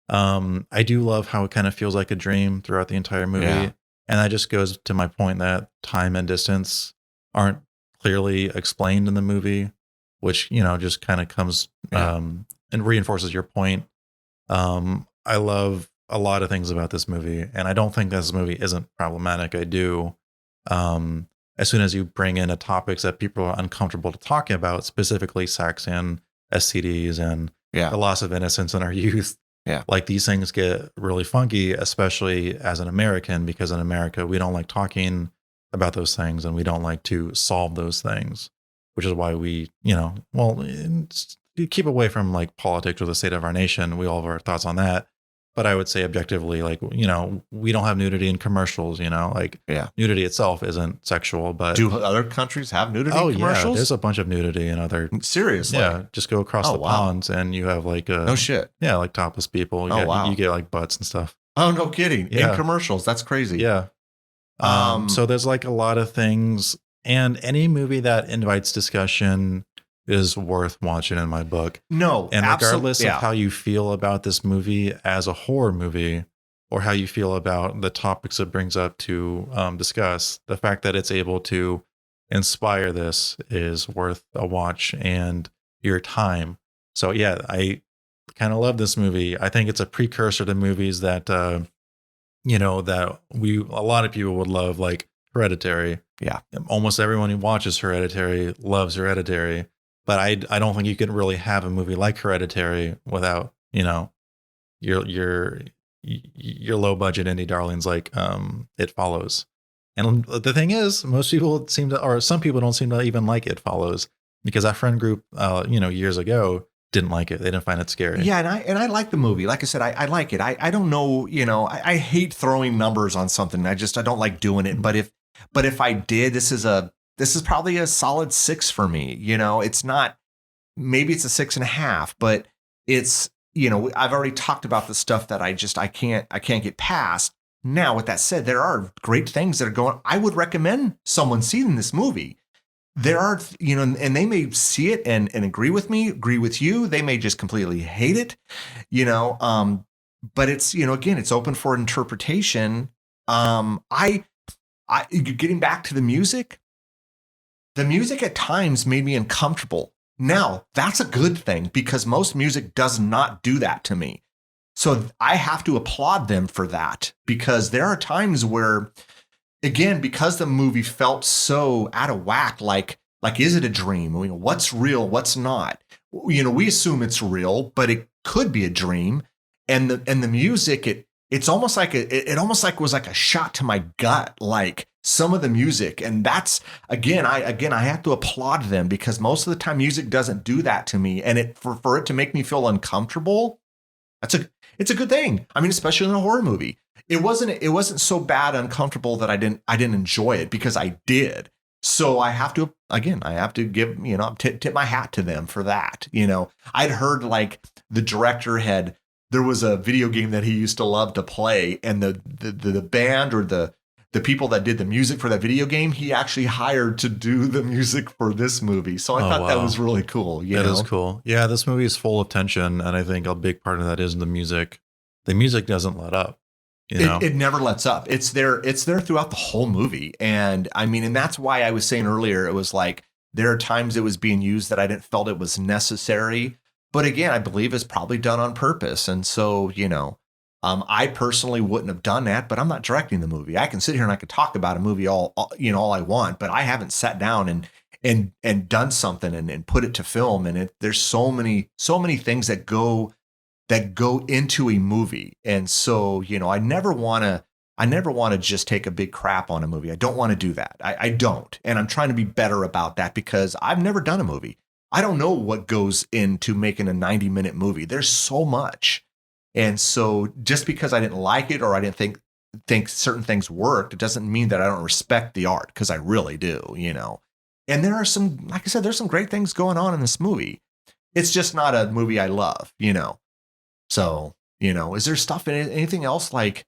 I do love how it kind of feels like a dream throughout the entire movie. Yeah. And that just goes to my point that time and distance aren't clearly explained in the movie, which, you know, just kind of comes and reinforces your point. I love a lot of things about this movie, and I don't think this movie isn't problematic. I do. As soon as you bring in topics that people are uncomfortable to talk about, specifically sex and STDs and the loss of innocence in our youth, like these things get really funky, especially as an American, because in America, we don't like talking about those things and we don't like to solve those things, which is why we, you know, well, keep away from like politics or the state of our nation. We all have our thoughts on that. But I would say objectively, like, you know, we don't have nudity in commercials, you know, like nudity itself isn't sexual, but do other countries have nudity in commercials? Yeah, there's a bunch of nudity in other. Seriously? Yeah. Just go across the ponds and you have like, no shit. Yeah. Like topless people. You get like butts and stuff. Oh, no kidding. In commercials. That's crazy. Yeah. So there's like a lot of things, and any movie that invites discussion is worth watching in my book. No, and regardless of how you feel about this movie as a horror movie, or how you feel about the topics it brings up to discuss, the fact that it's able to inspire this is worth a watch and your time. So yeah, I kind of love this movie. I think it's a precursor to movies that you know, that a lot of people would love, like Hereditary. Yeah, almost everyone who watches Hereditary loves Hereditary. But I don't think you can really have a movie like Hereditary without, you know, your low budget indie darlings like It Follows. And the thing is, most people seem to, or some people don't seem to even like It Follows, because that friend group, you know, years ago didn't like it. They didn't find it scary. Yeah, and I like the movie. Like I said, I like it. I don't know, you know, I hate throwing numbers on something. I don't like doing it. But if I did, this is probably a solid 6 for me. You know, it's not, maybe it's a 6.5, but it's, you know, I've already talked about the stuff that I can't get past. Now, with that said, there are great things that are going. I would recommend someone seeing this movie. There are, you know, and they may see it and agree with me, agree with you. They may just completely hate it, you know. But it's, you know, again, it's open for interpretation. I getting back to the music. The music at times made me uncomfortable. Now, that's a good thing, because most music does not do that to me. So I have to applaud them for that, because there are times where, again, because the movie felt so out of whack, like is it a dream? You know, what's real, what's not? You know, we assume it's real, but it could be a dream. And the music, it's almost like it almost like was like a shot to my gut, like some of the music. And that's again I have to applaud them, because most of the time music doesn't do that to me. And for it to make me feel uncomfortable, it's a good thing. I mean, especially in a horror movie. It wasn't so bad uncomfortable that I didn't enjoy it, because I did. So I have to give, you know, tip my hat to them for that. You know, I'd heard like the director there was a video game that he used to love to play, and the band or the people that did the music for that video game, he actually hired to do the music for this movie. So I thought that was really cool. That is cool. Yeah, this movie is full of tension, and I think a big part of that is the music. The music doesn't let up. You know? It never lets up. It's there throughout the whole movie. And I mean, and that's why I was saying earlier, it was like, there are times it was being used that I didn't felt it was necessary. But again, I believe it's probably done on purpose. And so, you know, I personally wouldn't have done that, but I'm not directing the movie. I can sit here and I could talk about a movie all I want, but I haven't sat down and done something and put it to film. And there's so many things that go into a movie. And so, I never want to just take a big crap on a movie. I don't want to do that. I don't. And I'm trying to be better about that because I've never done a movie. I don't know what goes into making a 90-minute movie. There's so much. And so just because I didn't like it or I didn't think certain things worked, it doesn't mean that I don't respect the art, because I really do, And there are some, like I said, there's some great things going on in this movie. It's just not a movie I love, So, is there stuff in it, anything else like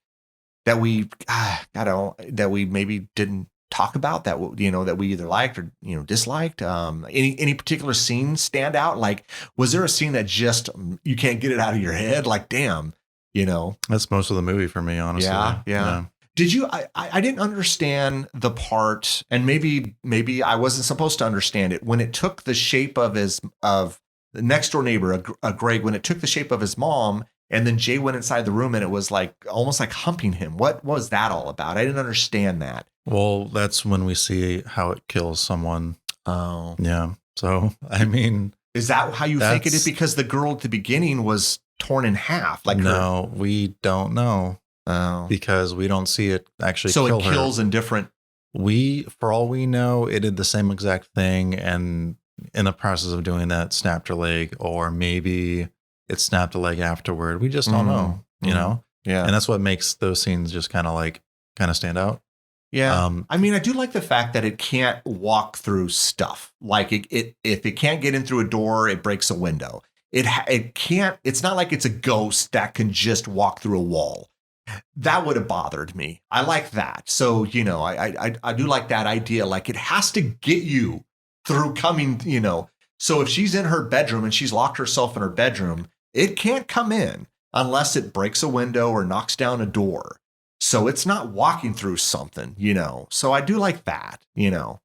that that we maybe didn't talk about that that we either liked or disliked? Any particular scene stand out? Like, was there a scene that just you can't get it out of your head? Like, damn, That's most of the movie for me, honestly. Yeah. Did you? I didn't understand the part, and maybe I wasn't supposed to understand it when it took the shape of the next door neighbor, Greg, when it took the shape of his mom. And then Jay went inside the room and it was like almost like humping him. What was that all about? I didn't understand that. Well, that's when we see how it kills someone. Oh. Yeah. So, I mean. Is that how you think it is? Because the girl at the beginning was torn in half. Like no, we don't know. Oh. Because we don't see it actually kill her. So it kills in different. For all we know, it did the same exact thing. And in the process of doing that, snapped her leg, or maybe it snapped a leg afterward. We just don't know, Yeah. And that's what makes those scenes just kind of stand out. Yeah. I mean, I do like the fact that it can't walk through stuff. Like if it can't get in through a door, it breaks a window. It can't, it's not like it's a ghost that can just walk through a wall. That would have bothered me. I like that. So, I do like that idea. Like it has to get you through coming, So if she's in her bedroom and she's locked herself in her bedroom, it can't come in unless it breaks a window or knocks down a door. So it's not walking through something, So I do like that, Yeah.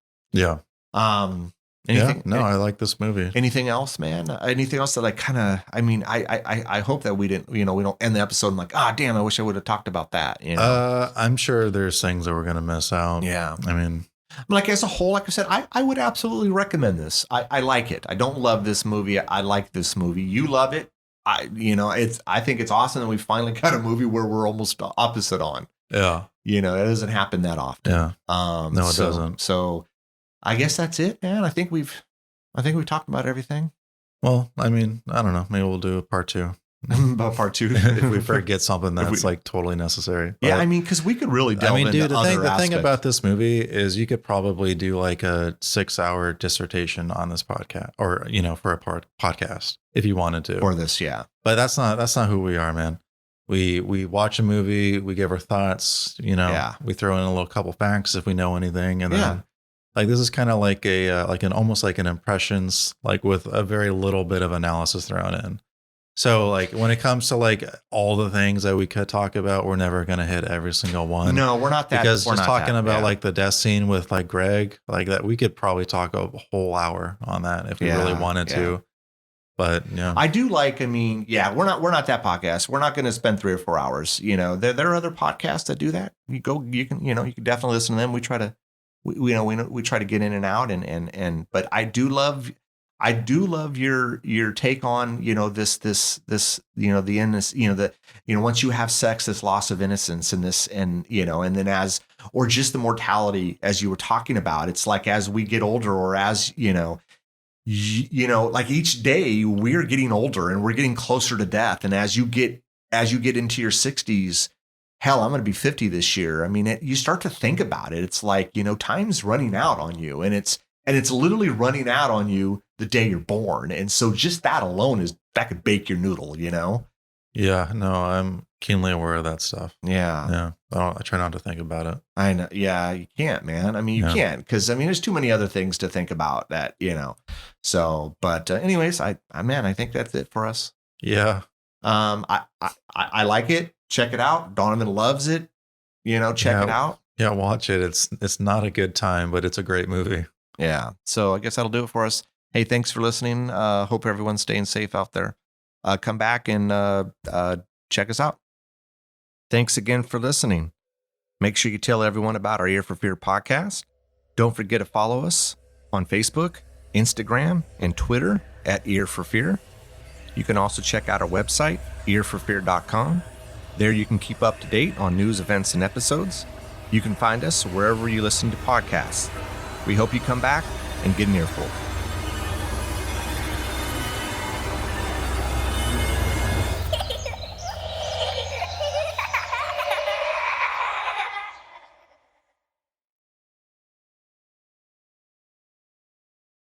Anything? No, I like this movie. Anything else, man? Anything else that I hope that we didn't, we don't end the episode and like, damn, I wish I would have talked about that. I'm sure there's things that we're going to miss out. Yeah. I mean, like as a whole, like I said, I would absolutely recommend this. I like it. I don't love this movie. I like this movie. You love it. I think it's awesome that we finally got a movie where we're almost opposite on. Yeah. It doesn't happen that often. Yeah. No, it doesn't. So I guess that's it, man. I think we've talked about everything. Well, I mean, I don't know. Maybe we'll do a part 2. About part 2 if we forget something that's like totally necessary. But, yeah, I mean, because we could really delve into dude, other the thing about this movie is you could probably do like a 6-hour dissertation on this podcast, or for a podcast if you wanted to. For this, yeah. But that's not who we are, man. We watch a movie, we give our thoughts, we throw in a little couple facts if we know anything, and then like this is kind of like almost like an impressions, like with a very little bit of analysis thrown in. So like when it comes to like all the things that we could talk about, we're never going to hit every single one. No, we're not that. Because just talking about like the death scene with like Greg, like that, we could probably talk a whole hour on that if we really wanted to. But yeah, I do like, we're not that podcast. We're not going to spend 3 or 4 hours. There are other you that do that. You can definitely listen to them. We try to, we try to get in and out but I do love your take on, this, the innocence, once you have sex, this loss of innocence and this, and then or just the mortality, as you were talking about, it's like, as we get older, or as, like each day we're getting older and we're getting closer to death. And as you get into your 60s, hell, I'm going to be 50 this year. I mean, you start to think about it. It's like, time's running out on you, and it's literally running out on you the day you're born. And so just that alone that could bake your noodle, Yeah, no, I'm keenly aware of that stuff. Yeah. I try not to think about it. I know. Yeah, you can't, man. I mean, you can't, because there's too many other things to think about that, So, but anyways, I think that's it for us. Yeah. I like it. Check it out. Donovan loves it. Check it out. Yeah, watch it. It's not a good time, but it's a great movie. Yeah. So I guess that'll do it for us. Hey, thanks for listening. Hope everyone's staying safe out there. Come back and check us out. Thanks again for listening. Make sure you tell everyone about our Ear for Fear podcast. Don't forget to follow us on Facebook, Instagram, and Twitter at Ear for Fear. You can also check out our website, earforfear.com. There you can keep up to date on news, events, and episodes. You can find us wherever you listen to podcasts. We hope you come back and get an earful.